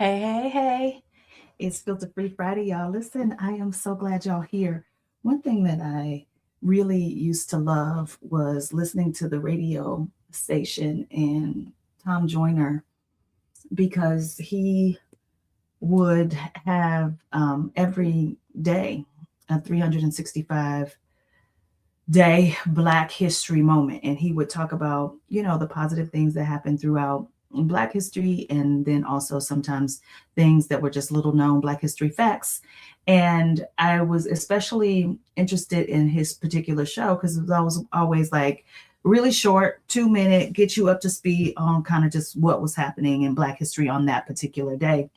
Hey, hey, hey. It's Filter Free Friday, y'all. Listen, I am so glad y'all here. One thing that I really used to love was listening to the radio station and Tom Joyner because he would have every day a 365 day Black History moment. And he would talk about, the positive things that happened throughout Black history, and then also sometimes things that were just little known Black history facts. And I was especially interested in his particular show because it was always like really short, 2 minute, get you up to speed on kind of just what was happening in Black history on that particular day.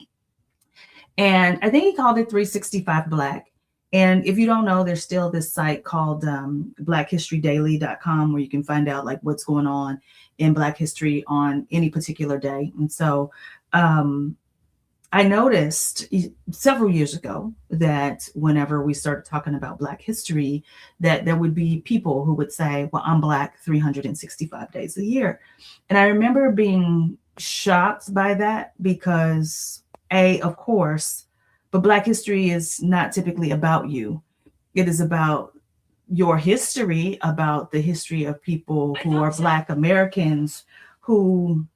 And I think he called it 365 Black. And if you don't know, there's still this site called blackhistorydaily.com where you can find out like what's going on in Black history on any particular day. And so um, I noticed several years ago that whenever we started talking about Black history, that there would be people who would say, well, I'm Black 365 days a year. And I remember being shocked by that because of course, but Black history is not typically about you. It is about your history, about the history of people who are Black Americans who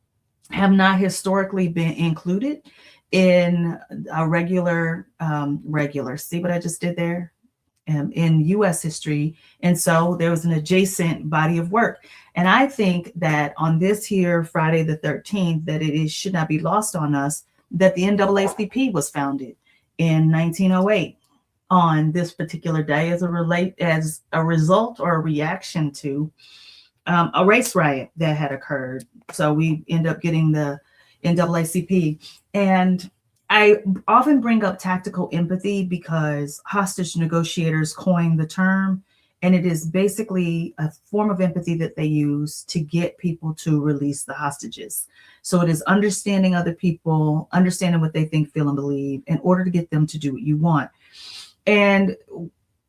have not historically been included in a regular. See what I just did there? In US history. And so there was an adjacent body of work. And I think that on this here, Friday the 13th, that should not be lost on us that the NAACP was founded in 1908 on this particular day as a result or a reaction to a race riot that had occurred. So we end up getting the NAACP. And I often bring up tactical empathy because hostage negotiators coined the term, and it is basically a form of empathy that they use to get people to release the hostages. So it is understanding other people, understanding what they think, feel, and believe in order to get them to do what you want. And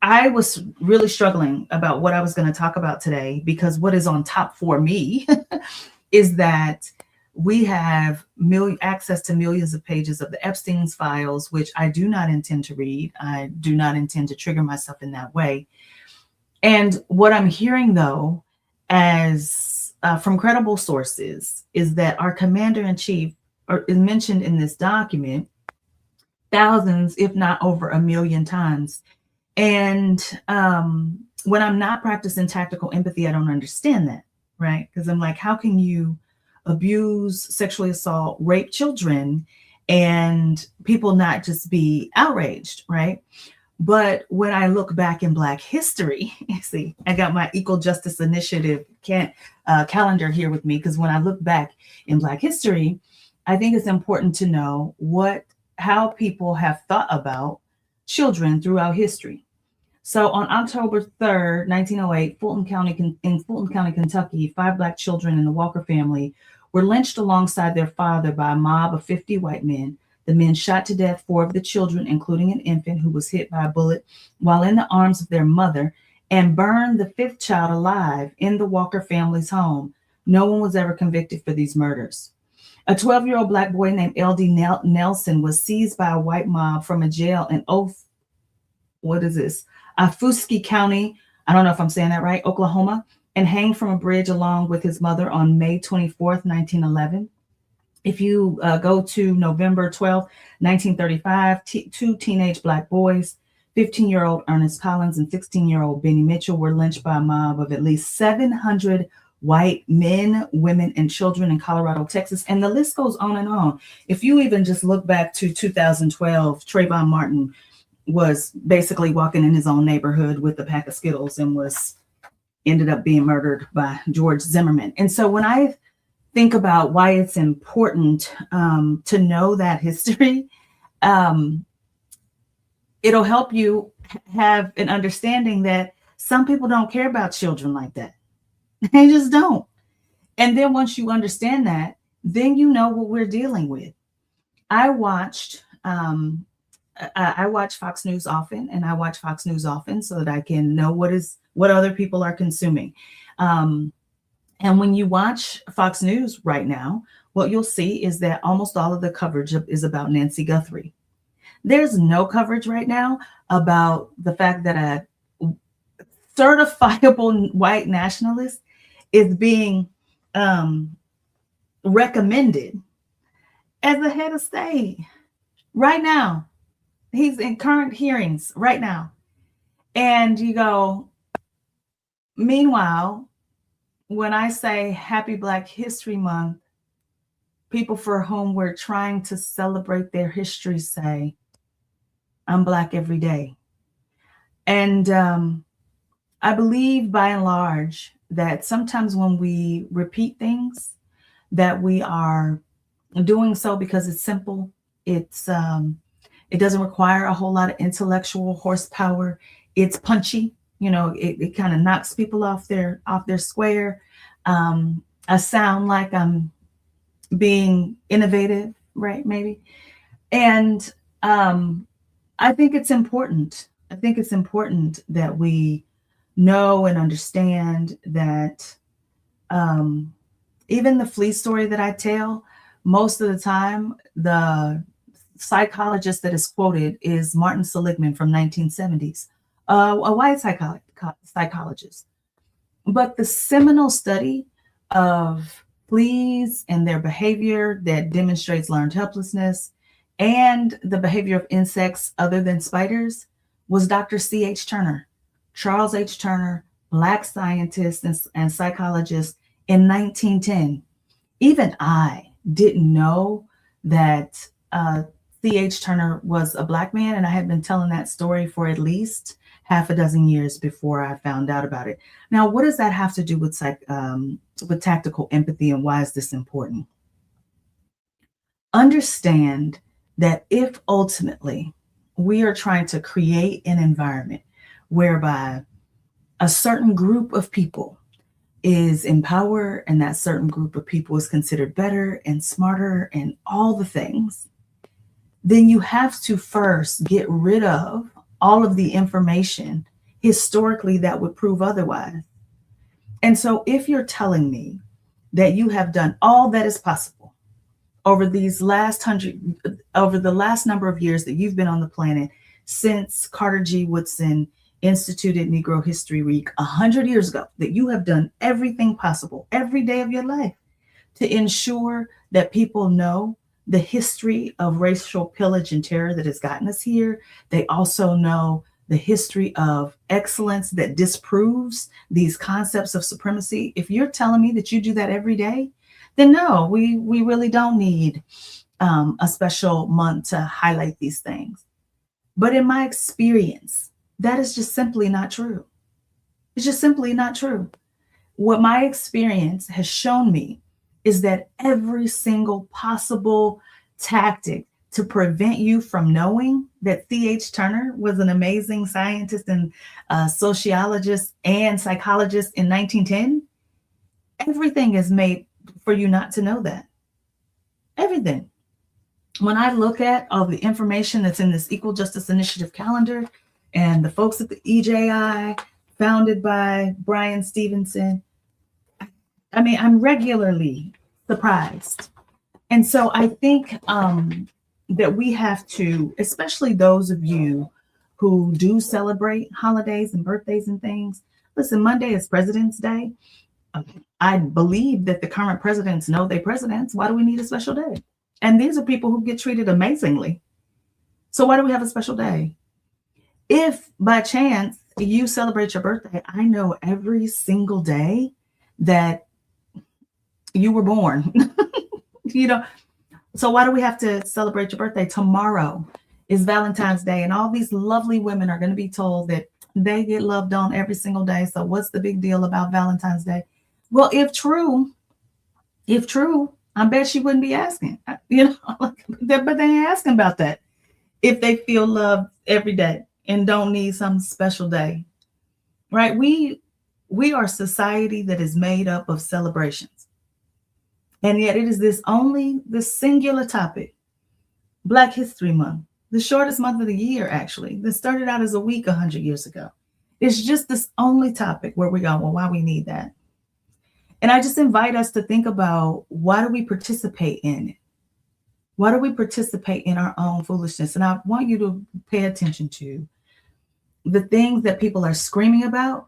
I was really struggling about what I was going to talk about today because what is on top for me is that we have access to millions of pages of the Epstein's files, which I do not intend to read. I do not intend to trigger myself in that way. And what I'm hearing, though, as from credible sources, is that our commander in chief is mentioned in this document thousands, if not over 1,000,000 times. And when I'm not practicing tactical empathy, I don't understand that, right? Because I'm like, how can you abuse, sexually assault, rape children, and people not just be outraged, right? But when I look back in Black history, you see, I got my Equal Justice Initiative calendar here with me, because when I look back in Black history, I think it's important to know how people have thought about children throughout history. So on October 3rd, 1908, in Fulton County, Kentucky, 5 Black children in the Walker family were lynched alongside their father by a mob of 50 white men. The men shot to death 4 of the children, including an infant who was hit by a bullet while in the arms of their mother, and burned the 5th child alive in the Walker family's home. No one was ever convicted for these murders. A 12-year-old Black boy named L.D. Nelson was seized by a white mob from a jail in Afuskey County, I don't know if I'm saying that right, Oklahoma, and hanged from a bridge along with his mother on May 24th, 1911. If you go to November 12th, 1935, 2 teenage Black boys, 15-year-old Ernest Collins and 16-year-old Benny Mitchell, were lynched by a mob of at least 700 white men, women, and children in Colorado, Texas. And the list goes on and on. If you even just look back to 2012, Trayvon Martin was basically walking in his own neighborhood with a pack of Skittles and ended up being murdered by George Zimmerman. And so when I think about why it's important to know that history, it'll help you have an understanding that some people don't care about children like that. They just don't. And then once you understand that, then you know what we're dealing with. I watch Fox News often, and I watch Fox News often so that I can know what other people are consuming. And when you watch Fox News right now, what you'll see is that almost all of the coverage is about Nancy Guthrie. There's no coverage right now about the fact that a certifiable white nationalist is being recommended as the head of state right now. He's in current hearings right now. And you go, meanwhile, when I say Happy Black History Month, people for whom we're trying to celebrate their history say, I'm Black every day. And I believe by and large that sometimes when we repeat things, that we are doing so because it's simple. It doesn't require a whole lot of intellectual horsepower. It's punchy. It kind of knocks people off their square. I sound like I'm being innovative, right? Maybe. And I think it's important. I think it's important that we know and understand that even the flea story that I tell, most of the time, the psychologist that is quoted is Martin Seligman from 1970s, a white psychologist. But the seminal study of fleas and their behavior that demonstrates learned helplessness and the behavior of insects other than spiders was Dr. C.H. Turner, Charles H. Turner, Black scientist and psychologist in 1910. Even I didn't know that C.H. Turner was a Black man, and I had been telling that story for at least half a dozen years before I found out about it. Now, what does that have to do with tactical empathy, and why is this important? Understand that if ultimately we are trying to create an environment whereby a certain group of people is in power and that certain group of people is considered better and smarter and all the things, then you have to first get rid of all of the information historically that would prove otherwise. And so if you're telling me that you have done all that is possible over the last number of years that you've been on the planet since Carter G. Woodson instituted Negro History Week 100 years ago, that you have done everything possible every day of your life to ensure that people know the history of racial pillage and terror that has gotten us here. They also know the history of excellence that disproves these concepts of supremacy. If you're telling me that you do that every day, then no, we really don't need a special month to highlight these things. But in my experience, that is just simply not true. It's just simply not true. What my experience has shown me is that every single possible tactic to prevent you from knowing that C.H. Turner was an amazing scientist and sociologist and psychologist in 1910, everything is made for you not to know that. Everything. When I look at all the information that's in this Equal Justice Initiative calendar and the folks at the EJI, founded by Brian Stevenson, I mean, I'm regularly surprised. And so I think that we have to, especially those of you who do celebrate holidays and birthdays and things. Listen, Monday is President's Day. I believe that the current presidents know they're presidents. Why do we need a special day? And these are people who get treated amazingly. So why do we have a special day? If by chance you celebrate your birthday, I know every single day that you were born. So why do we have to celebrate your birthday? Tomorrow is Valentine's Day, and all these lovely women are going to be told that they get loved on every single day. So what's the big deal about Valentine's Day? Well, if true, I bet she wouldn't be asking, but they ain't asking about that. If they feel loved every day and don't need some special day, right? We are a society that is made up of celebrations. And yet it is this singular topic, Black History Month, the shortest month of the year, actually, that started out as a week 100 years ago. It's just this only topic where we go, well, why we need that? And I just invite us to think about, why do we participate in it? Why do we participate in our own foolishness? And I want you to pay attention to the things that people are screaming about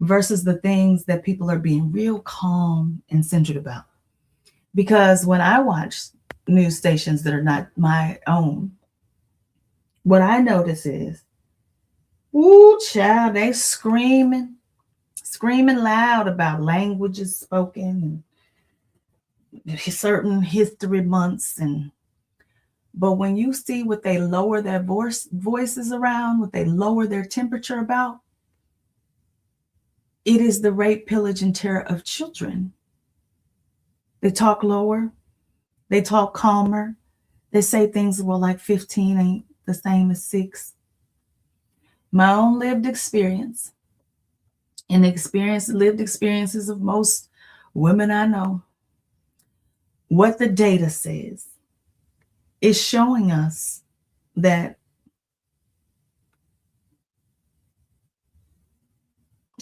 versus the things that people are being real calm and centered about. Because when I watch news stations that are not my own, what I notice is, ooh, child, they screaming loud about languages spoken and certain history months. But when you see what they lower their voices around, what they lower their temperature about, it is the rape, pillage, and terror of children. They talk lower, they talk calmer, they say things, well, like 15 ain't the same as 6. My own lived experience and lived experiences of most women I know, what the data says is showing us that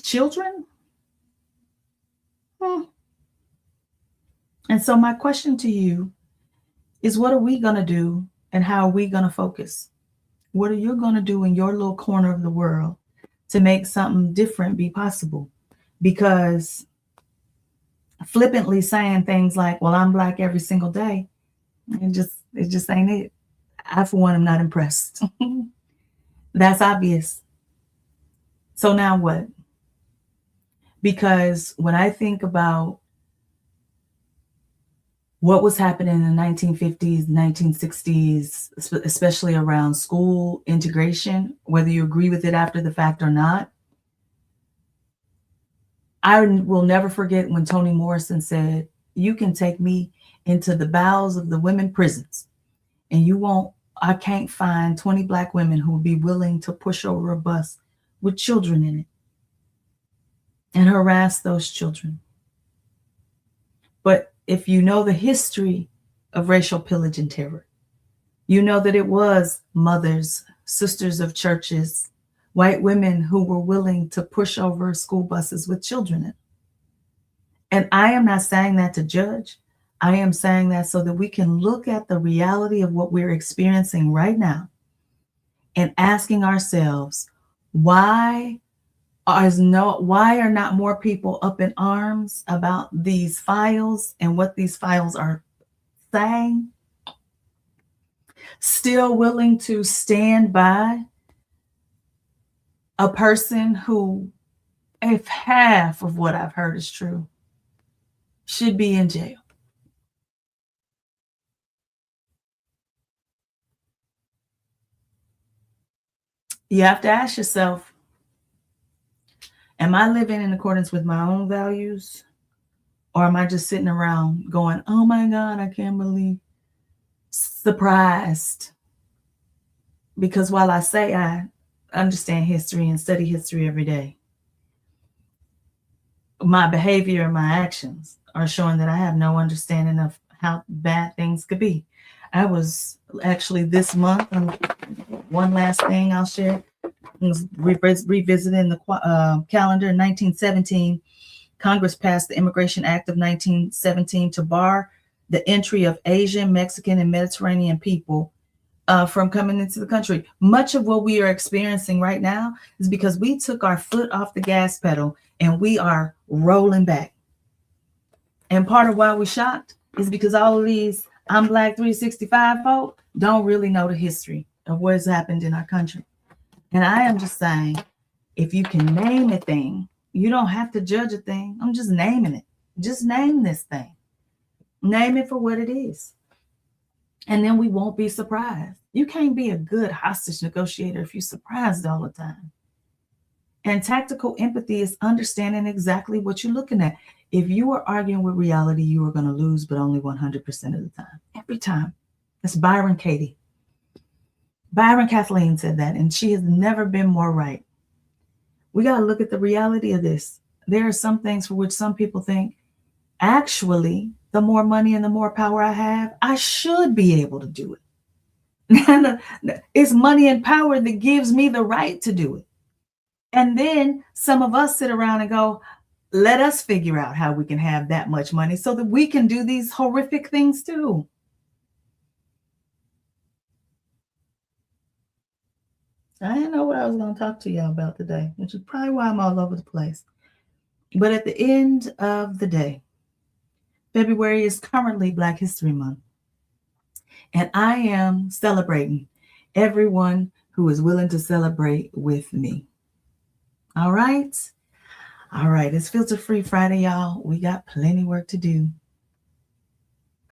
children, and so my question to you is, what are we going to do and how are we going to focus? What are you going to do in your little corner of the world to make something different be possible? Because flippantly saying things like, well, I'm Black every single day, it just ain't it. I, for one, am not impressed. That's obvious. So now what? Because when I think about what was happening in the 1950s, 1960s, especially around school integration, whether you agree with it after the fact or not, I will never forget when Toni Morrison said, you can take me into the bowels of the women prisons and I can't find 20 Black women who would be willing to push over a bus with children in it and harass those children. But if you know the history of racial pillage and terror, you know that it was mothers, sisters of churches, white women who were willing to push over school buses with children in it. And I am not saying that to judge. I am saying that so that we can look at the reality of what we're experiencing right now and asking ourselves, why are not more people up in arms about these files and what these files are saying? Still willing to stand by a person who, if half of what I've heard is true, should be in jail. You have to ask yourself, am I living in accordance with my own values? Or am I just sitting around going, oh my God, I can't believe, surprised? Because while I say I understand history and study history every day, my behavior and my actions are showing that I have no understanding of how bad things could be. I was actually this month, one last thing I'll share, was revisiting the calendar in 1917. Congress passed the Immigration Act of 1917 to bar the entry of Asian, Mexican, and Mediterranean people from coming into the country. Much of what we are experiencing right now is because we took our foot off the gas pedal and we are rolling back. And part of why we're shocked is because all of these I'm Black 365 folk don't really know the history of what has happened in our country. And I am just saying, if you can name a thing, you don't have to judge a thing. I'm just naming it. Just name this thing. Name it for what it is. And then we won't be surprised. You can't be a good hostage negotiator if you're surprised all the time. And tactical empathy is understanding exactly what you're looking at. If you are arguing with reality, you are going to lose, but only 100% of the time. Every time. That's Byron Katie. Byron Kathleen said that, and she has never been more right. We got to look at the reality of this. There are some things for which some people think, actually, the more money and the more power I have, I should be able to do it. It's money and power that gives me the right to do it. And then some of us sit around and go, Let us figure out how we can have that much money so that we can do these horrific things too. I didn't know what I was going to talk to y'all about today, which is probably why I'm all over the place. But at the end of the day, February is currently Black History Month. And I am celebrating everyone who is willing to celebrate with me. All right. All right. It's Filter Free Friday, y'all. We got plenty work to do.